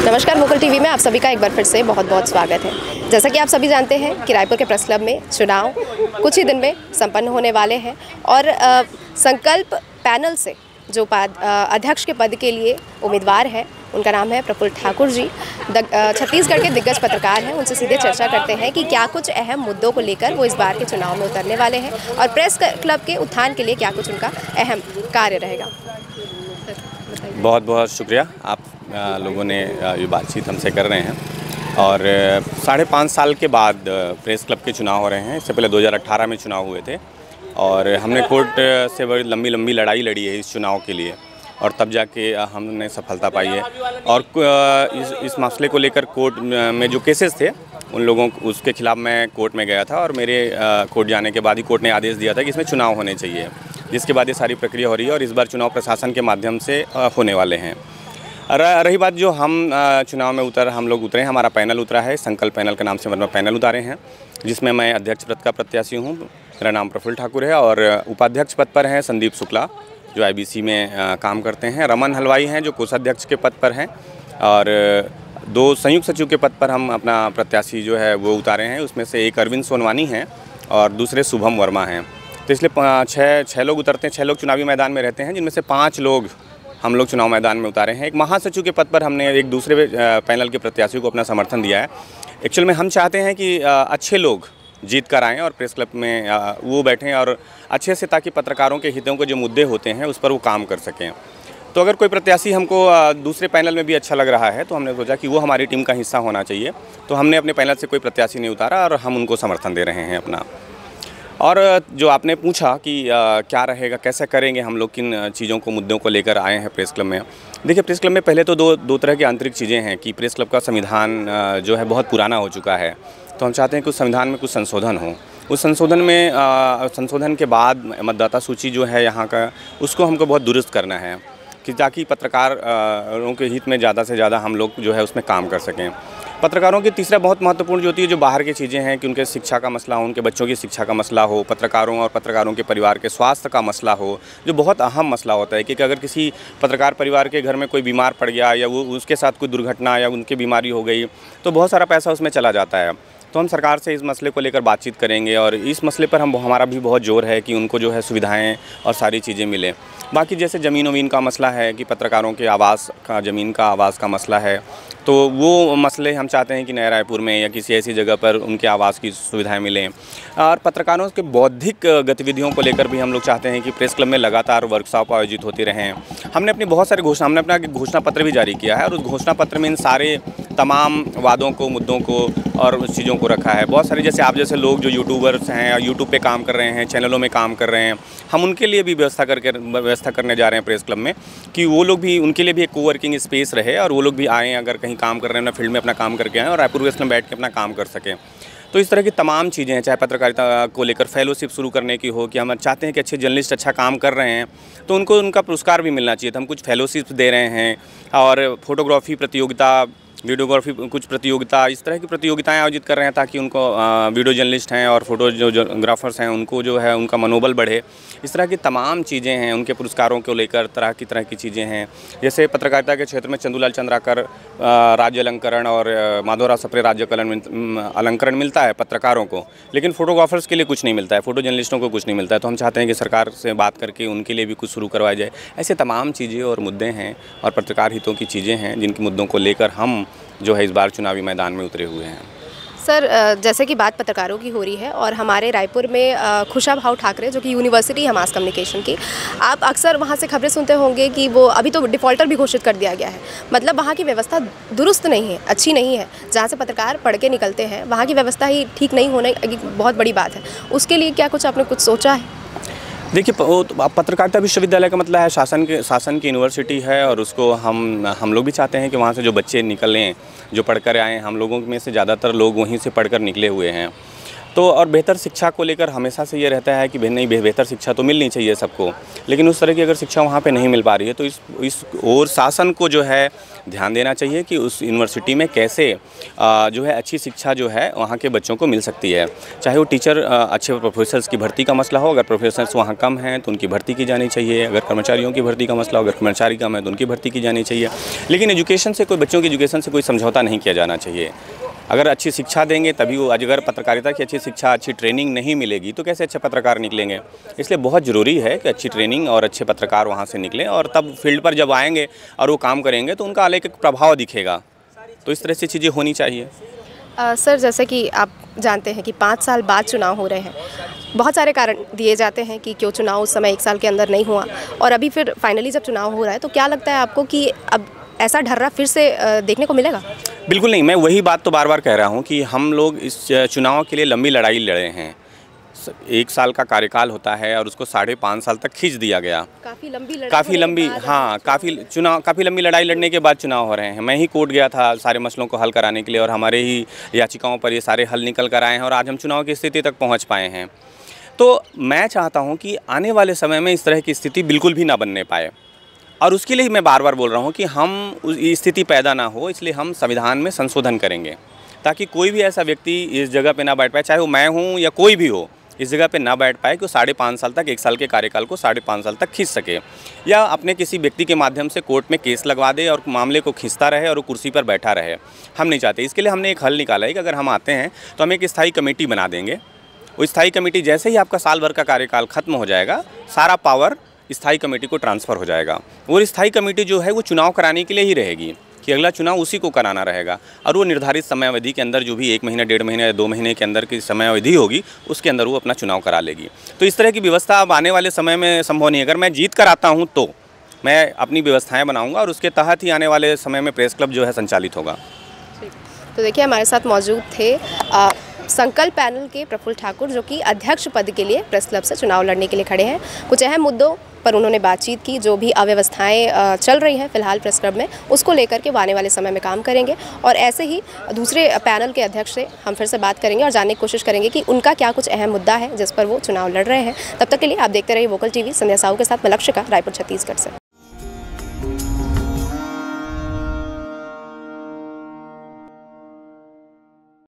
नमस्कार, मुकुल टीवी में आप सभी का एक बार फिर से बहुत बहुत स्वागत है। जैसा कि आप सभी जानते हैं कि रायपुर के प्रेस क्लब में चुनाव कुछ ही दिन में संपन्न होने वाले हैं और संकल्प पैनल से जो अध्यक्ष के पद के लिए उम्मीदवार है उनका नाम है प्रफुल्ल ठाकुर जी। छत्तीसगढ़ के दिग्गज पत्रकार हैं, उनसे सीधे चर्चा करते हैं कि क्या कुछ अहम मुद्दों को लेकर वो इस बार के चुनाव में उतरने वाले हैं और प्रेस क्लब के उत्थान के लिए क्या कुछ उनका अहम कार्य रहेगा। बहुत बहुत शुक्रिया, आप लोगों ने ये बातचीत हमसे कर रहे हैं और 5.5 साल के बाद प्रेस क्लब के चुनाव हो रहे हैं। इससे पहले 2018 में चुनाव हुए थे और हमने कोर्ट से बड़ी लंबी लड़ाई लड़ी है इस चुनाव के लिए और तब जाके हमने सफलता पाई है। और इस मसले को लेकर कोर्ट में जो केसेस थे उन लोगों उसके खिलाफ मैं कोर्ट में गया था और मेरे कोर्ट जाने के बाद ही कोर्ट ने आदेश दिया था कि इसमें चुनाव होने चाहिए, जिसके बाद ये सारी प्रक्रिया हो रही है और इस बार चुनाव प्रशासन के माध्यम से होने वाले हैं। रही बात जो हम चुनाव में हम लोग उतरे हैं, हमारा पैनल उतरा है, संकल्प पैनल के नाम से मतलब पैनल उतारे हैं, जिसमें मैं अध्यक्ष पद का प्रत्याशी हूँ। मेरा नाम प्रफुल्ल ठाकुर है और उपाध्यक्ष पद पर हैं संदीप शुक्ला जो IBC में काम करते हैं, रमन हलवाई हैं जो कोषाध्यक्ष के पद पर हैं और 2 संयुक्त सचिव के पद पर हम अपना प्रत्याशी जो है वो उतारे हैं। उसमें से एक अरविंद सोनवानी हैं और दूसरे शुभम वर्मा हैं। तो इसलिए 6 लोग उतरते हैं, 6 लोग चुनावी मैदान में रहते हैं, जिनमें से 5 लोग हम लोग चुनाव मैदान में उतारे हैं। एक महासचिव के पद पर हमने एक दूसरे पैनल के प्रत्याशी को अपना समर्थन दिया है। एक्चुअल में हम चाहते हैं कि अच्छे लोग जीत कर आएँ और प्रेस क्लब में वो बैठें और अच्छे से, ताकि पत्रकारों के हितों के जो मुद्दे होते हैं उस पर वो काम कर सकें। तो अगर कोई प्रत्याशी हमको दूसरे पैनल में भी अच्छा लग रहा है तो हमने सोचा कि वो हमारी टीम का हिस्सा होना चाहिए। तो हमने अपने पैनल से कोई प्रत्याशी नहीं उतारा और हम उनको समर्थन दे रहे हैं अपना। और जो आपने पूछा कि क्या रहेगा, कैसे करेंगे हम लोग, किन चीज़ों को, मुद्दों को लेकर आए हैं प्रेस क्लब में। देखिए, प्रेस क्लब में पहले तो दो तरह की आंतरिक चीज़ें हैं कि प्रेस क्लब का संविधान जो है बहुत पुराना हो चुका है, तो हम चाहते हैं कि उस संविधान में कुछ संशोधन हो। उस संशोधन के बाद मतदाता सूची जो है यहाँ का, उसको हमको बहुत दुरुस्त करना है कि ताकि पत्रकारों के हित में ज़्यादा से ज़्यादा हम लोग जो है उसमें काम कर सकें। पत्रकारों की तीसरा बहुत महत्वपूर्ण जो होती है, जो बाहर की चीज़ें हैं कि उनके शिक्षा का मसला हो, उनके बच्चों की शिक्षा का मसला हो, पत्रकारों और पत्रकारों के परिवार के स्वास्थ्य का मसला हो, जो बहुत अहम मसला होता है कि अगर किसी पत्रकार परिवार के घर में कोई बीमार पड़ गया या वो उसके साथ कोई दुर्घटना या उनकी बीमारी हो गई तो बहुत सारा पैसा उसमें चला जाता है। तो हम सरकार से इस मसले को लेकर बातचीत करेंगे और इस मसले पर हमारा भी बहुत जोर है कि उनको जो है सुविधाएं और सारी चीज़ें मिलें। बाकी जैसे ज़मीन का मसला है कि पत्रकारों के आवास का, ज़मीन का आवास का मसला है, तो वो मसले हम चाहते हैं कि नया रायपुर में या किसी ऐसी जगह पर उनके आवास की सुविधाएं मिलें। और पत्रकारों के बौद्धिक गतिविधियों को लेकर भी हम लोग चाहते हैं कि प्रेस क्लब में लगातार वर्कशॉप आयोजित होते रहें। हमने अपनी बहुत सारी हमने अपना घोषणा पत्र भी जारी किया है और उस घोषणा पत्र में इन सारे तमाम वादों को, मुद्दों को और उस चीज़ों को रखा है। बहुत सारे जैसे आप जैसे लोग जो यूट्यूबर्स हैं या यूट्यूब पे काम कर रहे हैं, चैनलों में काम कर रहे हैं, हम उनके लिए भी व्यवस्था करने जा रहे हैं प्रेस क्लब में कि वो लोग भी, उनके लिए भी एक कोवर्किंग स्पेस रहे और वो लोग भी आएँ, अगर कहीं काम कर रहे हैं ना फील्ड में अपना काम करके आएँ और रायपुर प्रेस क्लब में बैठ के अपना काम कर सकें। तो इस तरह की तमाम चीज़ें हैं, चाहे पत्रकारिता को लेकर फेलोशिप शुरू करने की हो कि हम चाहते हैं कि अच्छे जर्नलिस्ट अच्छा काम कर रहे हैं तो उनको उनका पुरस्कार भी मिलना चाहिए। तो हम कुछ फेलोशिप्स दे रहे हैं और फोटोग्राफी प्रतियोगिता, वीडियोग्राफी कुछ प्रतियोगिता, इस तरह की प्रतियोगिताएं आयोजित कर रहे हैं ताकि उनको वीडियो जर्नलिस्ट हैं और फोटोग्राफर्स हैं उनको जो है उनका मनोबल बढ़े। इस तरह की तमाम चीज़ें हैं, उनके पुरस्कारों को लेकर तरह की चीज़ें हैं। जैसे पत्रकारिता के क्षेत्र में चंदूलाल चंद्राकर राज्य अलंकरण और माधवराव सप्रे राज्य अलंकरण मिलता है पत्रकारों को, लेकिन फोटोग्राफर्स के लिए कुछ नहीं मिलता है, फोटो जर्नलिस्टों को कुछ नहीं मिलता है। तो हम चाहते हैं कि सरकार से बात करके उनके लिए भी कुछ शुरू करवाया जाए। ऐसे तमाम चीज़ें और मुद्दे हैं और पत्रकार हितों की चीज़ें हैं जिनके मुद्दों को लेकर हम जो है इस बार चुनावी मैदान में उतरे हुए हैं। सर, जैसे कि बात पत्रकारों की हो रही है और हमारे रायपुर में खुशाभाऊ ठाकरे जो कि यूनिवर्सिटी है मास कम्युनिकेशन की, आप अक्सर वहाँ से खबरें सुनते होंगे कि वो अभी तो डिफ़ॉल्टर भी घोषित कर दिया गया है। मतलब वहाँ की व्यवस्था दुरुस्त नहीं है, अच्छी नहीं है। जहाँ से पत्रकार पढ़ के निकलते हैं वहाँ की व्यवस्था ही ठीक नहीं होने एक बहुत बड़ी बात है। उसके लिए क्या कुछ आपने कुछ सोचा है? देखिए, पत्रकारिता विश्वविद्यालय का मतलब है शासन की यूनिवर्सिटी है और उसको हम लोग भी चाहते हैं कि वहाँ से जो बच्चे निकलें, जो पढ़कर आएँ, हम लोगों में से ज़्यादातर लोग वहीं से पढ़कर निकले हुए हैं। तो और बेहतर शिक्षा को लेकर हमेशा से ये रहता है कि नहीं, बेहतर शिक्षा तो मिलनी चाहिए सबको, लेकिन उस तरह की अगर शिक्षा वहाँ पे नहीं मिल पा रही है तो इस और शासन को जो है ध्यान देना चाहिए कि उस यूनिवर्सिटी में कैसे जो है अच्छी शिक्षा जो है वहाँ के बच्चों को मिल सकती है। चाहे वो टीचर अच्छे प्रोफेसर्स की भर्ती का मसला हो, अगर प्रोफेसर्स वहाँ कम हैं तो उनकी भर्ती की जानी चाहिए, अगर कर्मचारियों की भर्ती का मसला हो, अगर कर्मचारी कम है तो उनकी भर्ती की जानी चाहिए। लेकिन एजुकेशन से बच्चों की एजुकेशन से कोई समझौता नहीं किया जाना चाहिए। अगर अच्छी शिक्षा देंगे तभी वो, अगर पत्रकारिता की अच्छी शिक्षा, अच्छी ट्रेनिंग नहीं मिलेगी तो कैसे अच्छे पत्रकार निकलेंगे। इसलिए बहुत ज़रूरी है कि अच्छी ट्रेनिंग और अच्छे पत्रकार वहाँ से निकलें, और तब फील्ड पर जब आएंगे और वो काम करेंगे तो उनका अलग एक प्रभाव दिखेगा। तो इस तरह से चीज़ें होनी चाहिए। सर, जैसे कि आप जानते हैं कि 5 साल बाद चुनाव हो रहे हैं, बहुत सारे कारण दिए जाते हैं कि क्यों चुनाव उस समय 1 साल के अंदर नहीं हुआ, और अभी फिर फाइनली जब चुनाव हो रहा है तो क्या लगता है आपको कि अब ऐसा ढर्रा फिर से देखने को मिलेगा? बिल्कुल नहीं, मैं वही बात तो बार बार कह रहा हूँ कि हम लोग इस चुनाव के लिए लंबी लड़ाई लड़े हैं। 1 साल का कार्यकाल होता है और उसको 5.5 साल तक खींच दिया गया। काफ़ी लंबी लड़ाई लड़ने के बाद चुनाव हो रहे हैं। मैं ही कोर्ट गया था सारे मसलों को हल कराने के लिए, और हमारे ही याचिकाओं पर ये सारे हल निकल कर आए हैं और आज हम चुनाव की स्थिति तक पहुँच पाए हैं। तो मैं चाहता हूँ कि आने वाले समय में इस तरह की स्थिति बिल्कुल भी ना बनने पाए, और उसके लिए मैं बार बार बोल रहा हूँ कि हम ये स्थिति पैदा ना हो, इसलिए हम संविधान में संशोधन करेंगे ताकि कोई भी ऐसा व्यक्ति इस जगह पे ना बैठ पाए, चाहे वो मैं हूँ या कोई भी हो, इस जगह पे ना बैठ पाए कि वो 5.5 साल तक, 1 साल के कार्यकाल को 5.5 साल तक खींच सके, या अपने किसी व्यक्ति के माध्यम से कोर्ट में केस लगवा दे और मामले को खींचता रहे और वो कुर्सी पर बैठा रहे। हम नहीं चाहते। इसके लिए हमने एक हल निकाला है कि अगर हम आते हैं तो हम एक स्थायी कमेटी बना देंगे। वो स्थायी कमेटी जैसे ही आपका साल भर का कार्यकाल खत्म हो जाएगा, सारा पावर स्थायी कमेटी को ट्रांसफ़र हो जाएगा। और स्थायी कमेटी जो है वो चुनाव कराने के लिए ही रहेगी कि अगला चुनाव उसी को कराना रहेगा, और वो निर्धारित समय अवधि के अंदर, जो भी 1 महीने, 1.5 महीने या 2 महीने के अंदर की समय अवधि होगी, उसके अंदर वो अपना चुनाव करा लेगी। तो इस तरह की व्यवस्था अब आने वाले समय में संभव नहीं है। अगर मैं जीत कर आता हूँ तो मैं अपनी व्यवस्थाएँ बनाऊँगा और उसके तहत ही आने वाले समय में प्रेस क्लब जो है संचालित होगा। तो देखिए, हमारे साथ मौजूद थे संकल्प पैनल के प्रफुल्ल ठाकुर, जो कि अध्यक्ष पद के लिए प्रेस क्लब से चुनाव लड़ने के लिए खड़े हैं। कुछ अहम मुद्दों पर उन्होंने बातचीत की, जो भी अव्यवस्थाएं चल रही हैं फिलहाल प्रेस क्लब में, उसको लेकर के वो आने वाले समय में काम करेंगे। और ऐसे ही दूसरे पैनल के अध्यक्ष से हम फिर से बात करेंगे और जानने की कोशिश करेंगे कि उनका क्या कुछ अहम मुद्दा है जिस पर वो चुनाव लड़ रहे हैं। तब तक के लिए आप देखते रहिए वोकल टीवी। संध्या साहू के साथ मैं लक्ष्य का, रायपुर, छत्तीसगढ़ से।